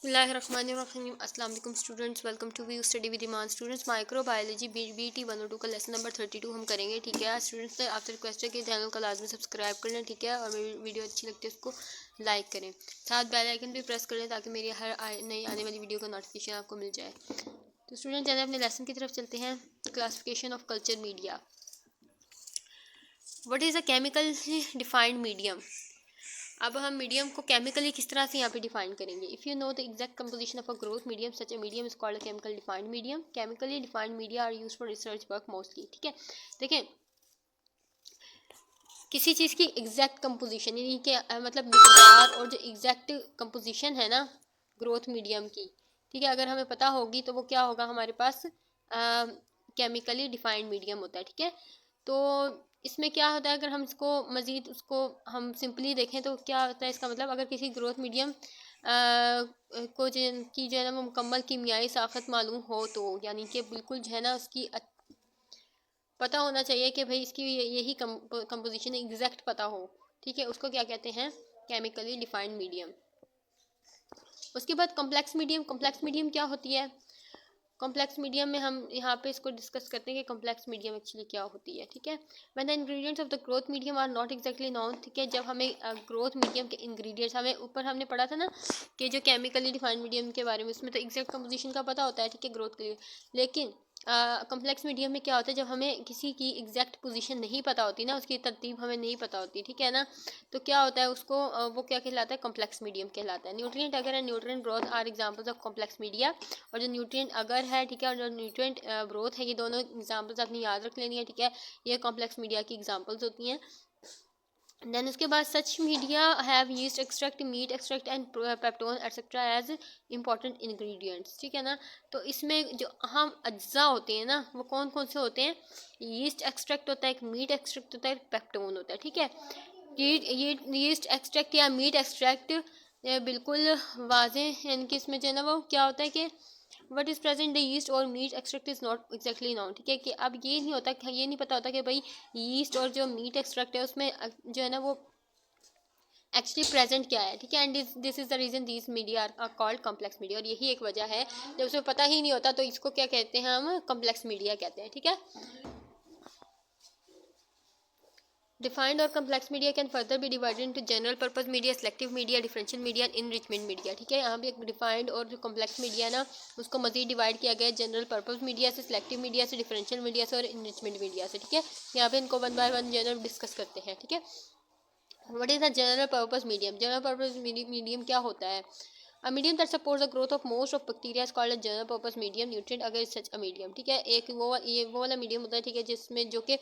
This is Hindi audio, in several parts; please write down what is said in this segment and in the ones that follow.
बिस्मिल्लाहिर्रहमानिर्रहीम। अस्सलाम वालेकुम students, welcome to view study with Iman. Students, microbiology BT 102 का लेसन नंबर 32 हम करेंगे। ठीक है स्टूडेंट्स, आपसे रिक्वेस्ट है कि चैनल को लाजमी सब्सक्राइब कर लें। ठीक है, और मेरी वीडियो अच्छी लगती है उसको लाइक करें, साथ बेल आइकन भी प्रेस कर लें ताकि मेरी हर नई आने वाली वीडियो का नोटिफिकेशन आपको मिल जाए। तो स्टूडेंट, चलिए अपने लेसन की तरफ चलते हैं। Classification of culture media. What is a chemically defined medium. अब हम मीडियम को केमिकली किस तरह से यहाँ पे डिफाइन करेंगे। If you know the exact composition of a growth medium, such a medium is called a chemical defined medium. Chemically defined media are use for research work mostly. ठीक है, देखें, किसी चीज़ की एग्जैक्ट कंपोजिशन यानी कि मतलब मिकदार और जो एग्जैक्ट कंपोजिशन है ना ग्रोथ मीडियम की, ठीक है, अगर हमें पता होगी तो वो क्या होगा, हमारे पास केमिकली डिफाइंड मीडियम होता है। ठीक है, तो इसमें क्या होता है, अगर हम इसको मज़ीद उसको हम सिंपली देखें तो क्या होता है, इसका मतलब अगर किसी ग्रोथ मीडियम को की जो है ना वो मुकम्मल कीमियाई साख़त मालूम हो तो यानी कि बिल्कुल जो है ना उसकी पता होना चाहिए कि भाई इसकी यही कंपोजिशन एग्जैक्ट पता हो। ठीक है, उसको क्या कहते हैं, केमिकली डिफाइंड मीडियम। उसके बाद कॉम्प्लेक्स मीडियम। कॉम्प्लेक्स मीडियम क्या होती है। कॉम्प्लेक्स मीडियम में हम यहाँ पे इसको डिस्कस करते हैं कि कॉम्प्लेक्स मीडियम एक्चुअली क्या होती है। ठीक है, when the ingredients of the growth medium are not exactly known. ठीक है, जब हमें ग्रोथ मीडियम के इंग्रेडिएंट्स हमें ऊपर हमने पढ़ा था ना कि जो केमिकली डिफाइंड मीडियम के बारे में, उसमें तो एग्जैक्ट कंपोजिशन का पता होता है। ठीक है, ग्रोथ के लिए, लेकिन कॉम्प्लेक्स मीडियम में क्या होता है, जब हमें किसी की एग्जैक्ट पोजीशन नहीं पता होती ना, उसकी तरतीब हमें नहीं पता होती, ठीक है ना, तो क्या होता है उसको वो क्या कहलाता है, कॉम्प्लेक्स मीडियम कहलाता है। न्यूट्रिएंट अगर है, nutrient growth are examples of complex media. और जो न्यूट्रिएंट अगर है, ठीक है, और जो न्यूट्रिएंट ग्रोथ है, ये दोनों एग्जांपल्स अपनी याद रख लेनी है। ठीक है, ये कॉम्प्लेक्स मीडिया की एग्जांपल्स होती हैं। देन उसके बाद such media have yeast extract, meat extract and peptone etcetera as important ingredients. ठीक है ना, तो इसमें जो अहम अज्जा होते हैं ना वो कौन कौन से होते हैं, यीस्ट एक्सट्रैक्ट होता है, एक मीट एक्सट्रैक्ट होता है, एक पेप्टोन होता है। ठीक है, ये यीस्ट एक्सट्रैक्ट या मीट एक्सट्रैक्ट बिल्कुल वाजे यानी कि इसमें जो है ना वो क्या होता है कि what is present the yeast और meat extract is not exactly known. ठीक है, कि अब ये नहीं होता, ये नहीं पता होता कि भाई यीस्ट और जो मीट एक्सट्रैक्ट है उसमें जो है ना वो एक्चुअली प्रेजेंट क्या है। ठीक है, and this is the reason these media are called complex media. और यही एक वजह है, जब उसमें पता ही नहीं होता तो इसको क्या कहते हैं, हम कॉम्प्लेक्स मीडिया कहते हैं। ठीक है, डिफाइंड और complex media can further be divided into general purpose media, selective media, differential media, enrichment media. ठीक है, यहाँ पे एक डिफाइंड और जो कम्प्लेक्स मीडिया है ना उसको मजीद डिवाइड किया गया है जनरल पर्पस मीडिया से, सेलेक्टिव मीडिया से, डिफरेंशियल मीडिया से और इनरिचमेंट मीडिया से। ठीक है, यहाँ पे इनको one by one general discuss करते हैं। ठीक है, what is the general purpose medium. General purpose medium क्या होता है, a medium that supports the growth of most of bacteria is called a general purpose medium. nutrient अगर सच a medium। ठीक है, एक वो वाला मीडियम होता है, ठीक है, जिसमें जो कि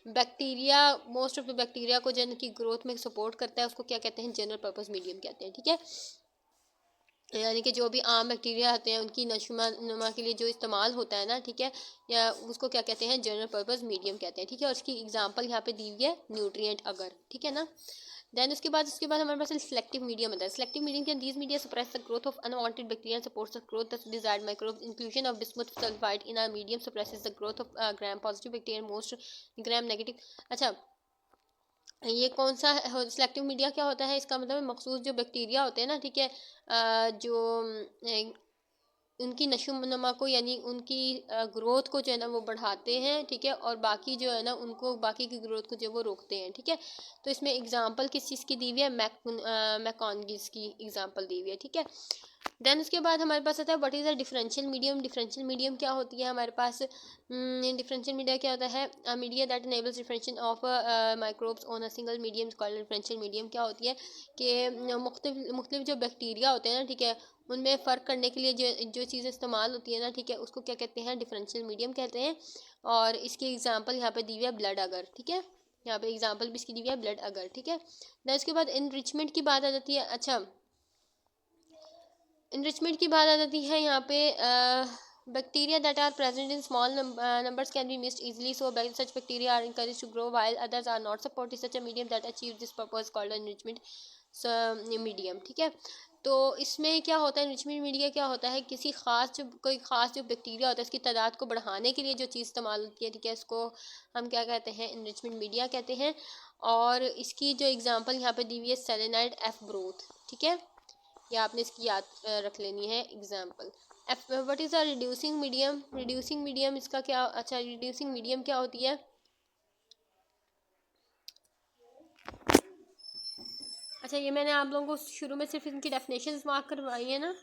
bacteria most of the bacteria को जन की ग्रोथ में सपोर्ट करता है, उसको क्या कहते हैं, जनरल पर्पस मीडियम कहते हैं। ठीक है, यानी कि जो भी आम बैक्टीरिया होते हैं उनकी नशुमा के लिए जो इस्तेमाल होता है ना, ठीक है, या उसको क्या कहते हैं, जनरल पर्पस मीडियम कहते हैं। ठीक है, और उसकी एग्जांपल यहाँ पे दी हुई है न्यूट्रिएंट अगर। ठीक है ना, देन उसके बाद हमारे पास सिलेक्टिव मीडियम होता है। Selective medium can these media suppress the growth of unwanted bacteria, supports the growth of desired microbes. Inclusion of bismuth sulphide in a medium suppresses the growth of gram positive bacteria, most gram negative. अच्छा, ये कौन सा सिलेक्टिव मीडिया क्या होता है, इसका मतलब मखसूस जो बैक्टीरिया होते हैं ना, ठीक है, जो उनकी नशोनुमा को यानी उनकी ग्रोथ को जो है ना वो बढ़ाते हैं। ठीक है, और बाकी जो है ना उनको बाकी की ग्रोथ को जो वो रोकते हैं। ठीक है, तो इसमें एग्जांपल किस चीज़ की दी हुई है, मैकॉन्गिस की एग्जांपल दी हुई है। ठीक है, देन उसके बाद हमारे पास आता है what is a differential medium. Differential medium क्या होती है हमारे पास, डिफरेंशियल मीडिया क्या होता है, media that enables differentiation of microbes on a single medium called differential medium. क्या होती है कि मुख्तलिफ जो बैक्टीरिया होते हैं ना, ठीक है, उनमें फ़र्क करने के लिए जो चीज़ें इस्तेमाल होती है ना, ठीक है, उसको क्या कहते हैं, डिफरेंशियल मीडियम कहते हैं। और इसकी एग्जांपल यहाँ पे दी हुई है ब्लड अगर। ठीक है, यहाँ पे एग्जांपल भी इसकी दी हुई है ब्लड अगर। ठीक है, देन उसके बाद इनरिचमेंट की बात आ जाती है। अच्छा, इनरिचमेंट की बात आ जाती है यहाँ पे, bacteria that are present in small numbers can be missed easily, so such bacteria are encouraged to grow while others are not supported such a medium that achieve this purpose called enrichment medium। ठीक है, तो इसमें क्या होता है, enrichment मीडिया क्या होता है, किसी खास जो कोई ख़ास जो बैक्टीरिया होता है उसकी तादाद को बढ़ाने के लिए जो चीज़ इस्तेमाल होती है, ठीक है, इसको हम क्या कहते हैं, enrichment मीडिया कहते हैं। और इसकी जो एग्जांपल यहाँ पे दी हुई है सेलेनाइड एफ ब्रोथ। ठीक है, या आपने इसकी याद रख लेनी है example. What is a reducing medium? Reducing medium इसका क्या, अच्छा रिड्यूसिंग मीडियम क्या होती है? अच्छा ये मैंने आप लोगों को शुरू में सिर्फ इनकी डेफिनेशंस मार्क करवाई है ना,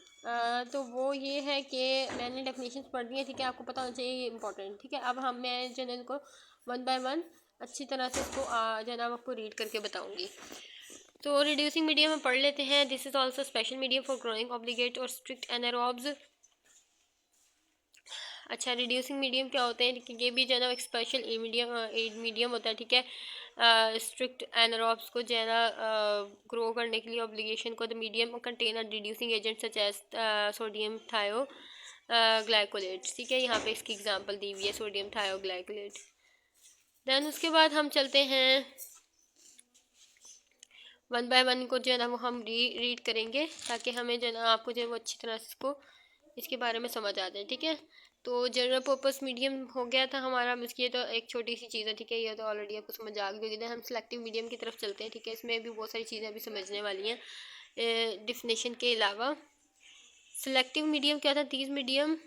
तो वो ये है कि मैंने डेफिनेशंस पढ़ दी है, ठीक है, आपको पता होना चाहिए, ये इंपॉर्टेंट, ठीक है। अब मैं जो है इनको वन बाय वन अच्छी तरह से इसको जो है ना आपको रीड करके बताऊंगी। तो रिड्यूसिंग मीडियम हम पढ़ लेते हैं। This is also special medium for growing obligate और स्ट्रिक्ट एनारोब्स। अच्छा रिड्यूसिंग मीडियम क्या होते हैं? ये भी जो है ना एक स्पेशल एड मीडियम होता है, ठीक है। स्ट्रिक्ट एनारोब्स को जो है ना ग्रो करने के लिए ऑब्लिगेशन को the medium contain reducing agent such as sodium thioglycolate, ठीक है। यहाँ पे इसकी एग्जांपल दी हुई है सोडियम थायो ग्लाइकोलेट। देन उसके बाद हम चलते हैं वन बाय वन को जो है ना वो हम रीड करेंगे, ताकि हमें जो है ना आपको जो है वो अच्छी तरह से इसको इसके बारे में समझ आ जाए, ठीक है। तो जनरल पर्पस मीडियम हो गया था हमारा, ये तो एक छोटी सी चीज़ है, ठीक है, ये तो ऑलरेडी आपको समझ आ गई होगी। हम सिलेक्टिव मीडियम की तरफ चलते हैं, ठीक है। इसमें भी बहुत सारी चीज़ें अभी समझने वाली हैं डिफिनेशन के अलावा। सिलेक्टिव मीडियम क्या था? तीज मीडियम,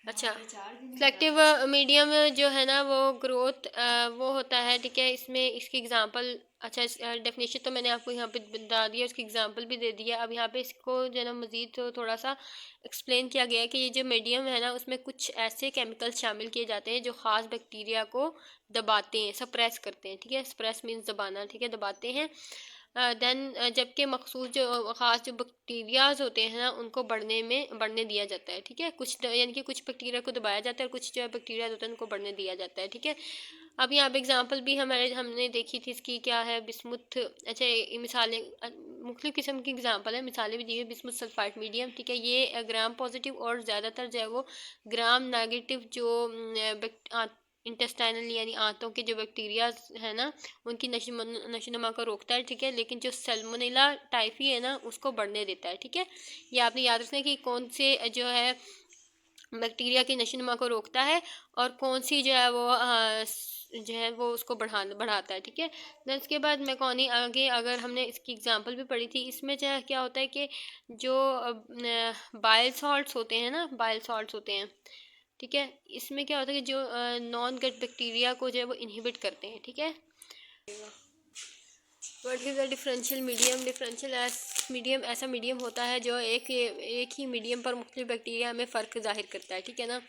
अच्छा सिलेक्टिव मीडियम जो है ना वो ग्रोथ वो होता है, ठीक है। इसमें इसकी एग्जांपल, अच्छा डेफिनेशन तो मैंने आपको यहाँ पे बता दिया, उसकी एग्जांपल भी दे दिया। अब यहाँ पे इसको जो है ना मज़ीद तो थोड़ा सा एक्सप्लेन किया गया है कि ये जो मीडियम है ना उसमें कुछ ऐसे केमिकल शामिल किए जाते हैं जो ख़ास बैक्टीरिया को दबाते हैं, सप्रेस करते हैं, ठीक है। सप्रेस मीन्स दबाना, ठीक है, दबाते हैं। देन जबकि मखसूस जो ख़ास जो बैक्टीरियाज होते हैं ना उनको बढ़ने दिया जाता है, ठीक है। कुछ यानी कि कुछ बैक्टीरिया को दबाया जाता है और कुछ जो बैक्टीरिया होते हैं उनको बढ़ने दिया जाता है, ठीक है। अब यहाँ पे एग्जांपल भी हमने देखी थी इसकी, क्या है? बिस्मुथ, अच्छा ये मिसालें मुख्तलिफ़ किस्म की एग्जांपल है, मिसालें भी दी है। बिस्मुथ सल्फाइड मीडियम, ठीक है, ये ग्राम पॉजिटिव और ज़्यादातर जो है वो ग्राम नेगेटिव जो इंटेस्टाइनल यानी आंतों के जो बैक्टीरिया है ना उनकी नशोनुमा को रोकता है, ठीक है। लेकिन जो सल्मोनेला टाइफी है ना उसको बढ़ने देता है, ठीक है। ये आपने याद रखना है कि कौन से जो है बैक्टीरिया की नशोनुमा को रोकता है और कौन सी जो है वो जो है वो उसको बढ़ाता है, ठीक है। देन उसके बाद मैकोनी आगे अगर हमने इसकी एग्जांपल भी पढ़ी थी, इसमें जो है क्या होता है कि जो बाइल सॉल्ट्स होते हैं ना, बाइल सॉल्ट्स होते हैं, ठीक है। इसमें क्या होता है कि जो नॉन गट बैक्टीरिया को जो है वो इनहिबिट करते हैं, ठीक है। What is the differential medium? Differential medium ऐसा मीडियम होता है जो एक ही मीडियम पर मुख्तलिफ बैक्टीरिया में फ़र्क ज़ाहिर करता है, ठीक है ना।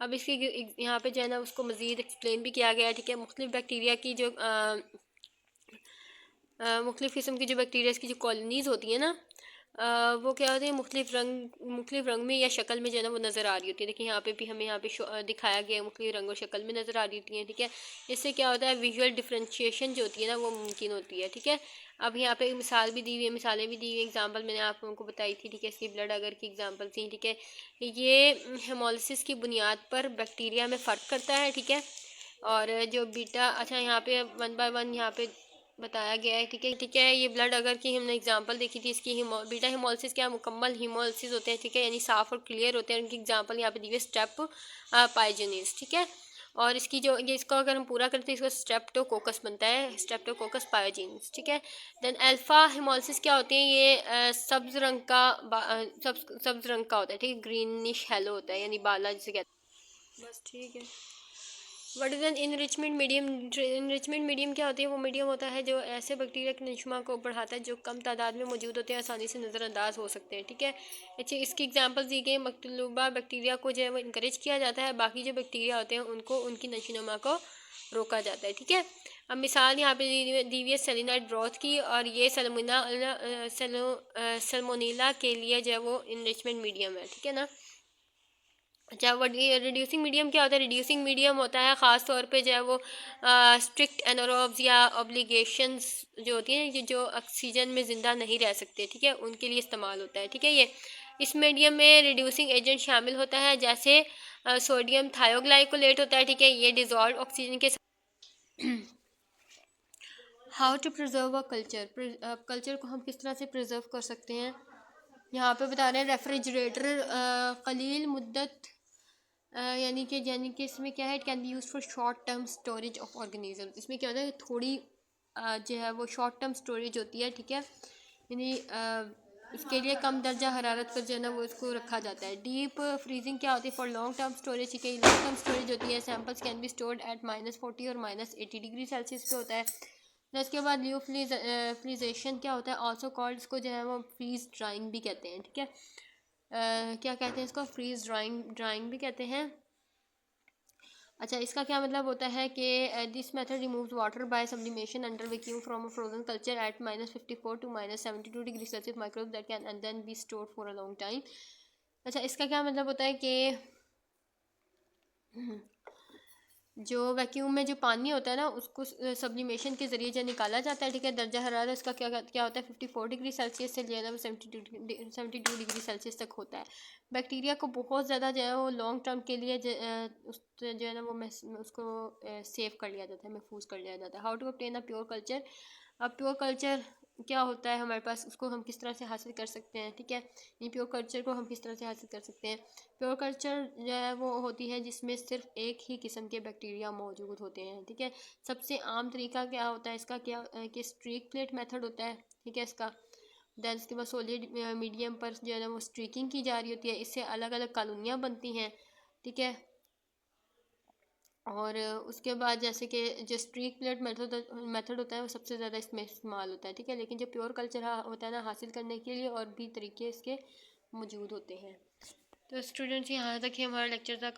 अब इसकी यहाँ पे जो है ना उसको मज़ीद एक्सप्लेन भी किया गया है, ठीक है। मुख्तलिफ बैक्टीरिया की जो मुख्तलिफ़ किस्म की जो बैक्टीरिया की जो कॉलोनीज़ होती हैं ना वो क्या होती है मुख्तलिफ रंग में या शक्ल में जो है ना वो नज़र आ रही होती है। देखिए यहाँ पे भी हमें यहाँ पे दिखाया गया है, मुख्तलिफ रंग और शक्ल में नज़र आ रही होती हैं, ठीक है। इससे क्या होता है? विजुअल डिफ्रेंशिएशन जो होती है ना वो मुमकिन होती है, ठीक है। अब यहाँ पे मिसाल भी दी हुई है, मिसालें भी दी हुई है, एग्जांपल मैंने आप लोगों को बताई थी, ठीक है। इसकी ब्लड अगर की एग्जांपल थी, ठीक है। ये हेमोलिसिस की बुनियाद पर बैक्टीरिया में फ़र्क करता है, ठीक है। और जो बीटा, अच्छा यहाँ पे वन बाय वन यहाँ पे बताया गया है, ठीक है, ठीक है। ये ब्लड अगर की हमने एग्जांपल देखी थी, इसकी बीटा हेमोलिसिस क्या मुकम्मल हेमोलिसिस होते हैं, ठीक है, यानी साफ़ और क्लियर होते हैं। उनकी एग्जांपल यहाँ पे दी हुई स्टेप पाइजोनिस, ठीक है। और इसकी जो ये इसको अगर हम पूरा करते हैं इसका स्ट्रेप्टोकोकस बनता है, स्ट्रेप्टोकोकस पायोजीन्स, ठीक है। देन अल्फा हेमोलिसिस क्या होती है? ये सब्ज रंग का सब्ज रंग का होता है, ठीक है, ग्रीनिश हेलो होता है, यानी बाला जिसे कहते हैं, बस ठीक है। What is an enrichment medium? Enrichment medium क्या होती है? वो मीडियम होता है जो ऐसे बैक्टीरिया की नशुमा को बढ़ाता है जो कम तादाद में मौजूद होते हैं, आसानी से नज़रअंदाज हो सकते हैं, ठीक है। अच्छा इसकी एग्जांपल दी गई, मतलूबा बैक्टीरिया को जो है वो इनकरेज किया जाता है, बाकी जो बैक्टीरिया होते हैं उनको उनकी नशोनुमा को रोका जाता है, ठीक है। अब मिसाल यहाँ पे दी हुई है सेलिनाइट ब्रोथ की, और ये सल्मोनेला के लिए जो है वो इनरिचमेंट मीडियम है, ठीक है ना। अच्छा रिड्यूसिंग मीडियम क्या होता है? रिड्यूसिंग मीडियम होता है ख़ास तौर पे जो है वो स्ट्रिक्ट एनारोब्स या ऑब्लिगेशंस जो होती हैं जो ऑक्सीजन में ज़िंदा नहीं रह सकते, ठीक है, उनके लिए इस्तेमाल होता है, ठीक है। ये इस मीडियम में रिड्यूसिंग एजेंट शामिल होता है, जैसे सोडियम थायोग्लाइकोलेट होता है, ठीक है। ये डिज़ोल्व ऑक्सीजन के how to preserve a culture? Culture को हम किस तरह से प्रिजर्व कर सकते हैं? यहाँ पे बता रहे हैं रेफ्रिजरेटर कलील मुद्दत यानी कि इसमें क्या है? It can be use for short term storage of organism. इसमें क्या होता है? थोड़ी जो है वो शॉर्ट टर्म स्टोरेज होती है, ठीक है, यानी इसके लिए कम दर्जा हरारत पर जो है ना वो इसको रखा जाता है। डीप फ्रीजिंग क्या होती है? फॉर लॉन्ग टर्म स्टोरेज, ठीक है, लॉन्ग टर्म स्टोरेज होती है। Samples can be stored at -40 और -80 डिग्री सेल्सियस पे होता है। फिर इसके बाद ल्यू फ्रीजेशन क्या होता है? ऑल्सो कॉल्ड, इसको जो है वो फ्रीज ड्राइंग भी कहते हैं, ठीक है। क्या कहते हैं इसको? फ्रीज ड्राइंग भी कहते हैं। अच्छा, इसका क्या मतलब होता है कि this method removes water by sublimation under vacuum from a frozen culture at -54 to -72 degree Celsius microbe that can and then be stored for a long time. अच्छा, इसका क्या मतलब होता है कि जो वैक्यूम में जो पानी होता है ना उसको सब्लिमेशन के ज़रिए जो निकाला जाता है, ठीक है। दर्जा हरारत उसका क्या क्या होता है? 54 डिग्री सेल्सियस से जो है ना 72 डिग्री सेल्सियस तक होता है। बैक्टीरिया को बहुत ज़्यादा जो है वो लॉन्ग टर्म के लिए उस जो है ना वो उसको सेव कर लिया जाता है, महफूज कर लिया जाता है। How to obtain a pure culture? अब प्योर कल्चर क्या होता है हमारे पास, उसको हम किस तरह से हासिल कर सकते हैं, ठीक है। ये प्योर कल्चर को हम किस तरह से हासिल कर सकते हैं? प्योर कल्चर जो है वो होती है जिसमें सिर्फ एक ही किस्म के बैक्टीरिया मौजूद होते हैं, ठीक है। सबसे आम तरीका क्या होता है इसका? क्या कि स्ट्रीक प्लेट मेथड होता है, ठीक है इसका। दैन इसके बाद सॉलिड मीडियम पर जो है ना वो स्ट्रीकिंग की जा रही होती है, इससे अलग अलग कॉलोनियाँ बनती हैं, ठीक है। और उसके बाद जैसे कि जो स्ट्रीक प्लेट मेथड होता है वो सबसे ज़्यादा इसमें इस्तेमाल होता है, ठीक है। लेकिन जो प्योर कल्चर होता है ना, हासिल करने के लिए और भी तरीके इसके मौजूद होते हैं। तो स्टूडेंट्स, यहाँ तक ही हमारा लेक्चर था।